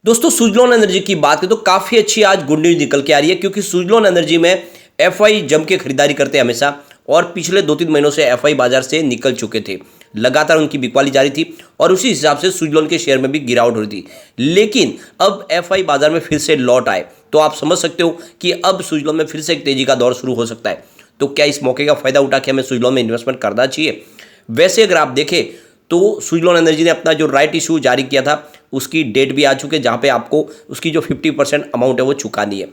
दोस्तों सुजलॉन एनर्जी की बात करें तो काफ़ी अच्छी आज गुड न्यूज़ निकल के आ रही है, क्योंकि सुजलॉन एनर्जी में एफआई जम के खरीदारी करते हैं हमेशा, और पिछले 2-3 महीनों से एफआई बाजार से निकल चुके थे। लगातार उनकी बिकवाली जारी थी और उसी हिसाब से सुजलॉन के शेयर में भी गिरावट हो रही थी। लेकिन अब एफआई बाजार में फिर से लौट आए, तो आप समझ सकते हो कि अब सुजलॉन में फिर से एक तेजी का दौर शुरू हो सकता है। तो क्या इस मौके का फायदा उठा के हमें सुजलॉन में इन्वेस्टमेंट करना चाहिए? वैसे अगर आप देखें तो सुजलॉन एनर्जी ने अपना जो राइट इशू जारी किया था उसकी डेट भी आ चुकी है, जहाँ पे आपको उसकी जो 50% अमाउंट है वो चुकानी है।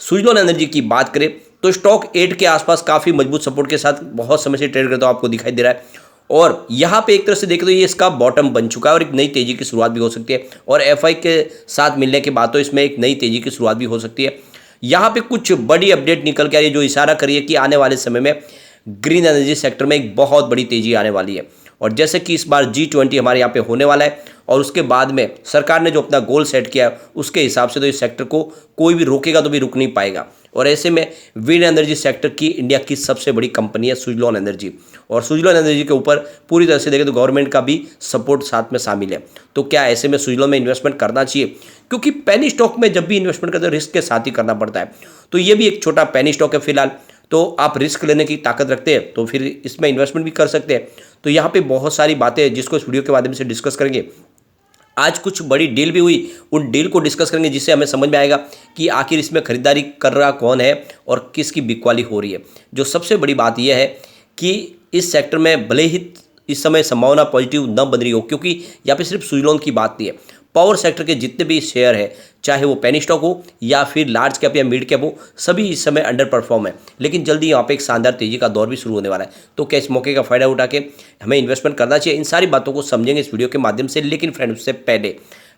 सुजलॉन एनर्जी की बात करें तो स्टॉक 8 के आसपास काफ़ी मजबूत सपोर्ट के साथ बहुत समय से ट्रेड करता हुआ आपको दिखाई दे रहा है, और यहाँ पे एक तरह से देखें तो ये इसका बॉटम बन चुका है और एक नई तेजी की शुरुआत भी हो सकती है, और एफआई के साथ मिलने के बाद तो इसमें एक नई तेजी की शुरुआत भी हो सकती है। यहाँ पे कुछ बड़ी अपडेट निकल के आ रही है जो इशारा करिए कि आने वाले समय में ग्रीन एनर्जी सेक्टर में एक बहुत बड़ी तेजी आने वाली है। और जैसे कि इस बार G20 हमारे यहाँ पे होने वाला है, और उसके बाद में सरकार ने जो अपना गोल सेट किया है उसके हिसाब से तो इस सेक्टर को कोई भी रोकेगा तो भी रुक नहीं पाएगा। और ऐसे में विंड एनर्जी सेक्टर की इंडिया की सबसे बड़ी कंपनी है सुजलॉन एनर्जी, और सुजलॉन एनर्जी के ऊपर पूरी तरह से देखें तो गवर्नमेंट का भी सपोर्ट साथ में शामिल है। तो क्या ऐसे में सुजलॉन में इन्वेस्टमेंट करना चाहिए? क्योंकि पेनी स्टॉक में जब भी इन्वेस्टमेंट करते हैं रिस्क के साथ ही करना पड़ता है, तो ये भी एक छोटा पेनी स्टॉक है फिलहाल। तो आप रिस्क लेने की ताकत रखते हैं तो फिर इसमें इन्वेस्टमेंट भी कर सकते हैं। तो यहाँ पे बहुत सारी बातें हैं जिसको इस वीडियो के माध्यम से डिस्कस करेंगे। आज कुछ बड़ी डील भी हुई, उन डील को डिस्कस करेंगे जिससे हमें समझ में आएगा कि आखिर इसमें खरीदारी कर रहा कौन है और किसकी बिकवाली हो रही है। जो सबसे बड़ी बात यह है कि इस सेक्टर में भले ही इस समय संभावना पॉजिटिव न बन रही हो, क्योंकि यहाँ पे सिर्फ सुजलॉन की बात नहीं है, पावर सेक्टर के जितने भी शेयर है, चाहे वो पेनी स्टॉक हो या फिर लार्ज कैप या मिड कैप हो, सभी इस समय अंडर परफॉर्म है। लेकिन जल्दी यहाँ पे एक शानदार तेजी का दौर भी शुरू होने वाला है। तो क्या इस मौके का फायदा उठा के हमें इन्वेस्टमेंट करना चाहिए? इन सारी बातों को समझेंगे इस वीडियो के माध्यम से। लेकिन फ्रेंड उससे पहले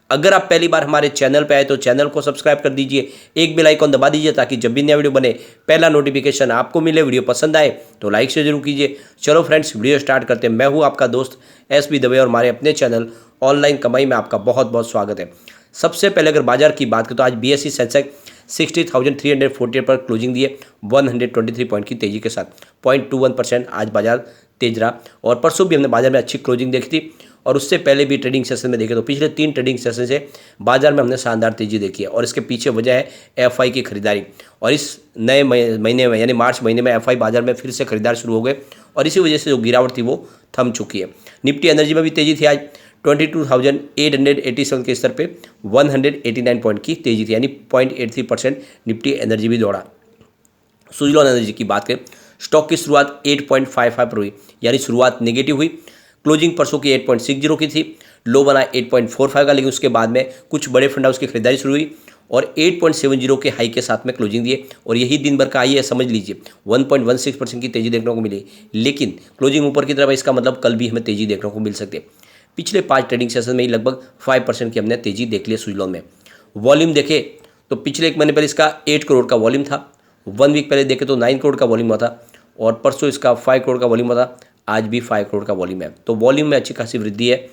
अगर आप पहली बार हमारे चैनल पे आए तो चैनल को सब्सक्राइब कर दीजिए, एक बेल आइकॉन दबा दीजिए ताकि जब भी नया वीडियो बने पहला नोटिफिकेशन आपको मिले। वीडियो पसंद आए तो लाइक से जरूर कीजिए। चलो फ्रेंड्स वीडियो स्टार्ट करते हैं। मैं हूँ आपका दोस्त SB दवे और हमारे अपने चैनल ऑनलाइन कमाई में आपका बहुत बहुत स्वागत है। सबसे पहले अगर बाजार की बात करें तो आज BSE सेंसेक्स 60,348 पर क्लोजिंग दिए 123 पॉइंट की तेजी के साथ, 0.21% आज बाजार तेज रहा। और परसों भी हमने बाजार में अच्छी क्लोजिंग देखी थी, और उससे पहले भी ट्रेडिंग सेशन में देखे तो पिछले 3 ट्रेडिंग सेशन से बाजार में हमने शानदार तेजी देखी है, और इसके पीछे वजह है एफआई की खरीदारी। और इस नए महीने में यानी मार्च महीने में एफआई बाजार में फिर से खरीदार शुरू हो गए, और इसी वजह से जो गिरावट थी वो थम चुकी है। निफ्टी एनर्जी में भी तेजी थी आज 22,887 के स्तर पे 189 पॉइंट की तेजी थी, यानी 0.83% निफ्टी एनर्जी भी दौड़ा। सुजलॉन एनर्जी की बात करें, स्टॉक की शुरुआत 8.55 पर हुई, यानी शुरुआत नेगेटिव हुई। क्लोजिंग परसों की 8.60 की थी, लो बना 8.45 का, लेकिन उसके बाद में कुछ बड़े फंड हाउस की खरीदारी शुरू हुई और 8.70 के हाई के साथ में क्लोजिंग दिए, और यही दिन भर का हाई है, समझ लीजिए 1.16% की तेजी देखने को मिली। लेकिन क्लोजिंग ऊपर की तरफ है, इसका मतलब कल भी हमें तेजी देखने को मिल सकती है। पिछले 5 ट्रेडिंग सेशन में ही लगभग 5% की हमने तेजी देख ली सुजलॉन में। वॉल्यूम देखे तो पिछले 1 महीने पहले इसका 8 करोड़ का वॉल्यूम था, 1 वीक पहले देखे तो 9 करोड़ का वॉल्यूम हुआ था, और परसों इसका 5 करोड़ का वॉल्यूम हुआ था, आज भी 5 करोड़ का वॉल्यूम है। तो वॉल्यूम में अच्छी खासी वृद्धि है।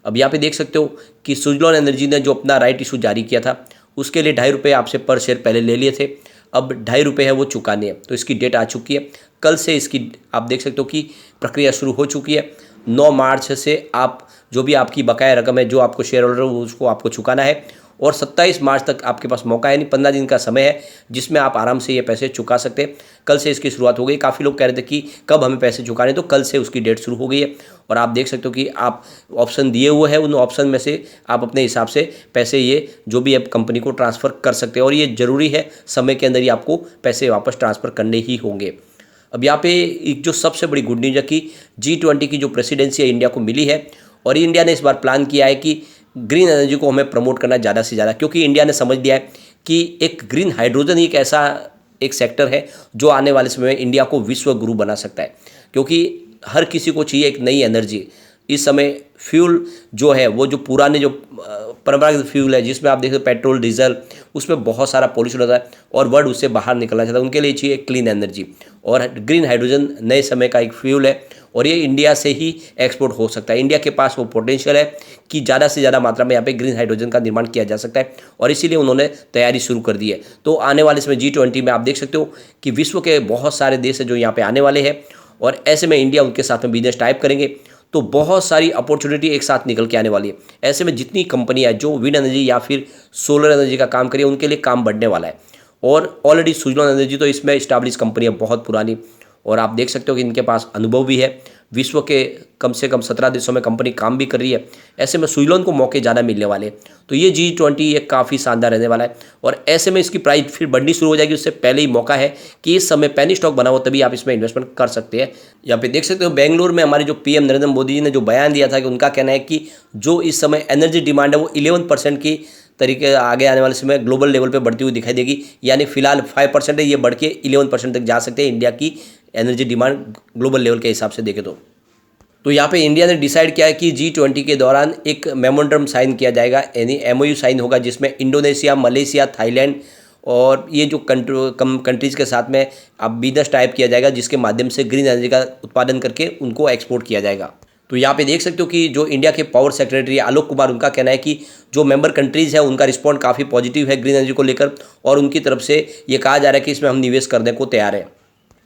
अब यहाँ पे देख सकते हो कि सुजलॉन एनर्जी ने जो अपना राइट इशू जारी किया था उसके लिए 2.5 रुपये आपसे पर शेयर पहले ले लिए थे, अब 2.5 रुपये है वो चुकाने हैं। तो इसकी डेट आ चुकी है, कल से इसकी आप देख सकते हो कि प्रक्रिया शुरू हो चुकी है। 9 मार्च से आप जो भी आपकी बकाया रकम है, जो आपको शेयर होल्डर उसको आपको चुकाना है, और 27 मार्च तक आपके पास मौका है, यानी 15 दिन का समय है जिसमें आप आराम से ये पैसे चुका सकते हैं। कल से इसकी शुरुआत हो गई। काफ़ी लोग कह रहे थे कि कब हमें पैसे चुकाने, तो कल से उसकी डेट शुरू हो गई है। और आप देख सकते हो कि आप ऑप्शन दिए हुए हैं, उन ऑप्शन में से आप अपने हिसाब से पैसे ये जो भी आप कंपनी को ट्रांसफ़र कर सकते हैं, और ये ज़रूरी है समय के अंदर ही आपको पैसे वापस ट्रांसफ़र करने ही होंगे। अब यहाँ पे एक जो सबसे बड़ी गुड न्यूज़ है कि G20 की जो प्रेसिडेंसी है इंडिया को मिली है, और इंडिया ने इस बार प्लान किया है कि ग्रीन एनर्जी को हमें प्रमोट करना ज़्यादा से ज़्यादा, क्योंकि इंडिया ने समझ लिया है कि एक ग्रीन हाइड्रोजन एक ऐसा एक सेक्टर है जो आने वाले समय में इंडिया को विश्व गुरु बना सकता है। क्योंकि हर किसी को चाहिए एक नई एनर्जी। इस समय फ्यूल जो है वो जो पुराने जो परंपरागत फ्यूल है जिसमें आप देखते हो पेट्रोल डीजल, उसमें बहुत सारा पॉल्यूशन होता है और वर्ल्ड उससे बाहर निकलना चाहता है, उनके लिए चाहिए क्लीन एनर्जी। और ग्रीन हाइड्रोजन नए समय का एक फ्यूल है, और ये इंडिया से ही एक्सपोर्ट हो सकता है। इंडिया के पास वो पोटेंशियल है कि ज़्यादा से ज़्यादा मात्रा में यहाँ पे ग्रीन हाइड्रोजन का निर्माण किया जा सकता है, और इसीलिए उन्होंने तैयारी शुरू कर दी है। तो आने वाले समय G20 में आप देख सकते हो कि विश्व के बहुत सारे देश हैं जो यहाँ पे आने वाले हैं, और ऐसे में इंडिया उनके साथ में बिजनेस टाइप करेंगे। तो बहुत सारी अपॉर्चुनिटी एक साथ निकल के आने वाली है। ऐसे में जितनी कंपनियां जो विंड एनर्जी या फिर सोलर एनर्जी का काम करिए उनके लिए काम बढ़ने वाला है। और ऑलरेडी सुजलॉन एनर्जी तो इसमें इस्टाब्लिश कंपनी है बहुत पुरानी, और आप देख सकते हो कि इनके पास अनुभव भी है। विश्व के कम से कम 17 देशों में कंपनी काम भी कर रही है। ऐसे में सुजलॉन को मौके ज़्यादा मिलने वाले हैं। तो ये G20 ये काफ़ी शानदार रहने वाला है, और ऐसे में इसकी प्राइस फिर बढ़नी शुरू हो जाएगी। उससे पहले ही मौका है कि इस समय पेनी स्टॉक बना हो, तभी आप इसमें इन्वेस्टमेंट कर सकते हैं। यहाँ पे देख सकते हो बेंगलुरु में हमारे जो PM नरेंद्र मोदी जी ने जो बयान दिया था कि उनका कहना है कि जो इस समय एनर्जी डिमांड है वो 11% की तरीके आगे आने वाले समय ग्लोबल लेवल पे बढ़ती हुई दिखाई देगी। यानी फिलहाल 5% है, ये बढ़ के 11% तक जा सकते हैं इंडिया की एनर्जी डिमांड ग्लोबल लेवल के हिसाब से देखें तो यहाँ पे इंडिया ने डिसाइड किया है कि G20 के दौरान एक मेमोरेंडम साइन किया जाएगा, यानी MOU साइन होगा, जिसमें इंडोनेशिया, मलेशिया, थाईलैंड और ये जो कंट्रीज़ के साथ में अब बिजनेस टाइप किया जाएगा, जिसके माध्यम से ग्रीन एनर्जी का उत्पादन करके उनको एक्सपोर्ट किया जाएगा। तो यहाँ पे देख सकते हो कि जो इंडिया के पावर सेक्रेटरी आलोक कुमार, उनका कहना है कि जो मेंबर कंट्रीज़ है उनका रिस्पॉन्ड काफ़ी पॉजिटिव है ग्रीन एनर्जी को लेकर, और उनकी तरफ से ये कहा जा रहा है कि इसमें हम निवेश करने को तैयार हैं।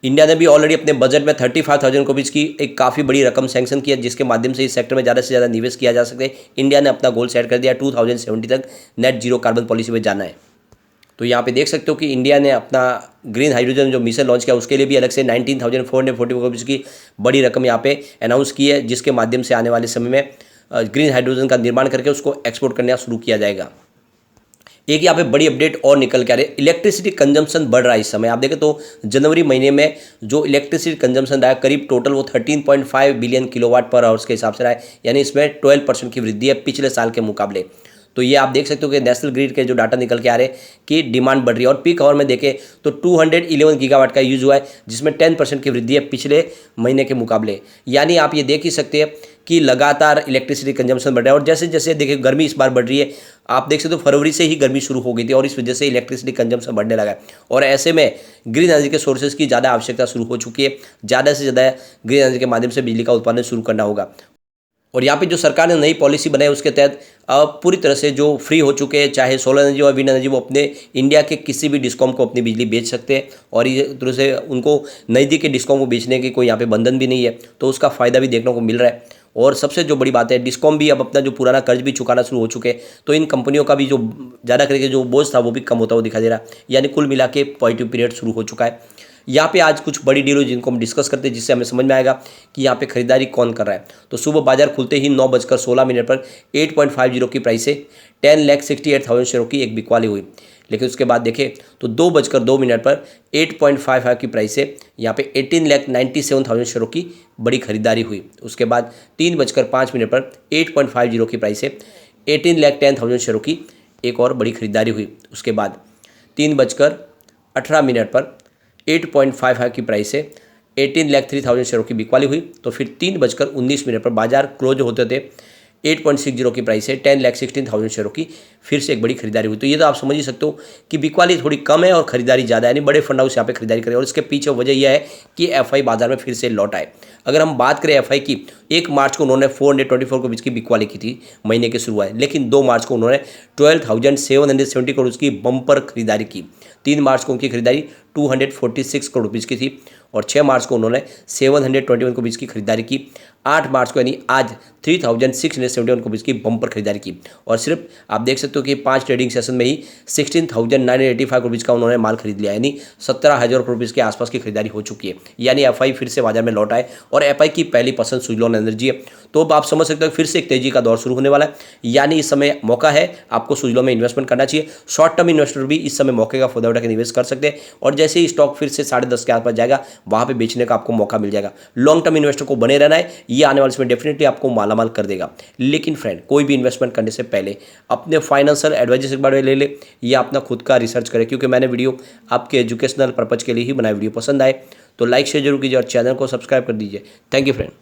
इंडिया ने भी ऑलरेडी अपने बजट में 35,000 करोड़ की एक काफ़ी बड़ी रकम सैंक्शन की है, जिसके माध्यम से इस सेक्टर में ज़्यादा से ज़्यादा निवेश किया जा सके। इंडिया ने अपना गोल सेट कर दिया, 2070 तक नेट जीरो कार्बन पॉलिसी में जाना है। तो यहाँ पे देख सकते हो कि इंडिया ने अपना ग्रीन हाइड्रोजन जो मिशन लॉन्च किया उसके लिए भी अलग से 19,440 करोड़ की बड़ी रकम यहाँ पे अनाउंस की है, जिसके माध्यम से आने वाले समय में ग्रीन हाइड्रोजन का निर्माण करके उसको एक्सपोर्ट करना शुरू किया जाएगा। एक यहाँ पे बड़ी अपडेट और निकल के आ रही है, इलेक्ट्रिसिटी कंजम्पशन बढ़ रहा है इस समय। आप देखें तो जनवरी महीने में जो इलेक्ट्रिसिटी कंजम्पशन रहा है करीब टोटल वो 13.5 बिलियन किलोवाट पर आवर्स के हिसाब से रहा है, यानी इसमें 12% की वृद्धि है पिछले साल के मुकाबले। तो ये आप देख सकते हो कि नेशनल ग्रिड के जो डाटा निकल के आ रहे हैं कि डिमांड बढ़ रही है। और पीक आवर में देखें तो 211 गीगावाट का यूज हुआ है, जिसमें 10% की वृद्धि है पिछले महीने के मुकाबले। यानी आप ये देख ही सकते हैं कि लगातार इलेक्ट्रिसिटी कंजम्पशन बढ़ रहा है। और जैसे जैसे देखिए गर्मी इस बार बढ़ रही है, आप देख सकते हो फरवरी से ही गर्मी शुरू हो गई थी और इस वजह से इलेक्ट्रिसिटी कंजम्पशन बढ़ने लगा है। और ऐसे में ग्रीन एनर्जी के सोर्सेज की ज़्यादा आवश्यकता शुरू हो चुकी है। ज़्यादा से ज़्यादा ग्रीन एनर्जी के माध्यम से बिजली का उत्पादन शुरू करना होगा। और यहाँ पे जो सरकार ने नई पॉलिसी बनाई उसके तहत अब पूरी तरह से जो फ्री हो चुके हैं, चाहे सोलर एनर्जी और विंड एनर्जी, वो अपने इंडिया के किसी भी डिस्कॉम को अपनी बिजली बेच सकते हैं। और ये तरह से उनको नज़दीक के डिस्कॉम को बेचने की कोई यहाँ पे बंधन भी नहीं है, तो उसका फ़ायदा भी देखने को मिल रहा है। और सबसे जो बड़ी बात है, डिस्कॉम भी अब अपना जो पुराना कर्ज भी चुकाना शुरू हो चुके हैं, तो इन कंपनियों का भी जो ज़्यादा करके जो बोझ था वो भी कम होता हुआ दिखाई दे रहा है। यानी कुल मिला के पॉजिटिव पीरियड शुरू हो चुका है। यहाँ पे आज कुछ बड़ी डील हुई जिनको हम डिस्कस करते हैं, जिससे हमें समझ में आएगा कि यहाँ पे खरीदारी कौन कर रहा है। तो सुबह बाजार खुलते ही 9:16 पर 8.50 की प्राइस से 10,68,000 शेयरों की एक बिकवाली हुई। लेकिन उसके बाद देखें तो 2:02 पर 8.55 की प्राइस से यहाँ पे 18,97,000 शेयरों की बड़ी खरीदारी हुई। उसके बाद 3:05 पर 8.50 की प्राइस से 18,10,000 शेयरों की एक और बड़ी खरीदारी हुई। उसके बाद 3:18 पर 8.55 की प्राइस से 18,03,000 शेयरों की बिकवाली हुई। तो फिर 3:19 पर बाजार क्लोज होते थे 8.60 की प्राइस से 10,16,000 शेयरों की फिर से एक बड़ी खरीदारी हुई। तो ये तो आप समझ ही सकते हो कि बिकवाली थोड़ी कम है और खरीदारी ज़्यादा है, यानी बड़े फंड हाउस यहाँ पे खरीदारी करें। और इसके पीछे वजह यह है कि एफआई बाजार में फिर से लौट आए। अगर हम बात करें एफआई की, 1 मार्च को उन्होंने 424 करोड़ की बिकवाली की थी महीने की शुरुआत, लेकिन 2 मार्च को उन्होंने 12,770 करोड़ की बम्पर खरीदारी की। 3 मार्च को उनकी खरीदारी 246 करोड़ रुपीज़ की थी और 6 मार्च को उन्होंने 721 करोड़ की खरीदारी की। 8 मार्च को यानी आज 3,671 करोड़ की बम्पर खरीदारी की। और सिर्फ आप देख सकते हो कि 5 ट्रेडिंग सेशन में ही 16,985 करोड़ का उन्होंने माल खरीद लिया, यानी 17,000 करोड़ के आसपास की खरीदारी हो चुकी है। यानी एफआई फिर से बाजार में लौट आए और एफआई की पहली पसंद सुजलॉन एनर्जी है। तो अब आप समझ सकते हो फिर से एक तेजी का दौर शुरू होने वाला है। यानी इस समय मौका है आपको सुजलॉन में इन्वेस्टमेंट करना चाहिए। शॉर्ट टर्म इन्वेस्टर भी इस समय मौके का फायदा उठा के निवेश कर सकते हैं और जैसे ही स्टॉक फिर से 10.5 के आसपास जाएगा वहां पे बेचने का आपको मौका मिल जाएगा। लॉन्ग टर्म इन्वेस्टर को बने रहना है, ये आने वाले समय डेफिनेटली आपको मालामाल कर देगा। लेकिन फ्रेंड, कोई भी इन्वेस्टमेंट करने से पहले अपने फाइनेंशियल एडवाइजर से एक बार ले ले या अपना खुद का रिसर्च करें, क्योंकि मैंने वीडियो आपके एजुकेशनल पर्पज के लिए ही बनाई। वीडियो पसंद आए तो लाइक शेयर जरूर कीजिए और चैनल को सब्सक्राइब कर दीजिए। Thank you friend.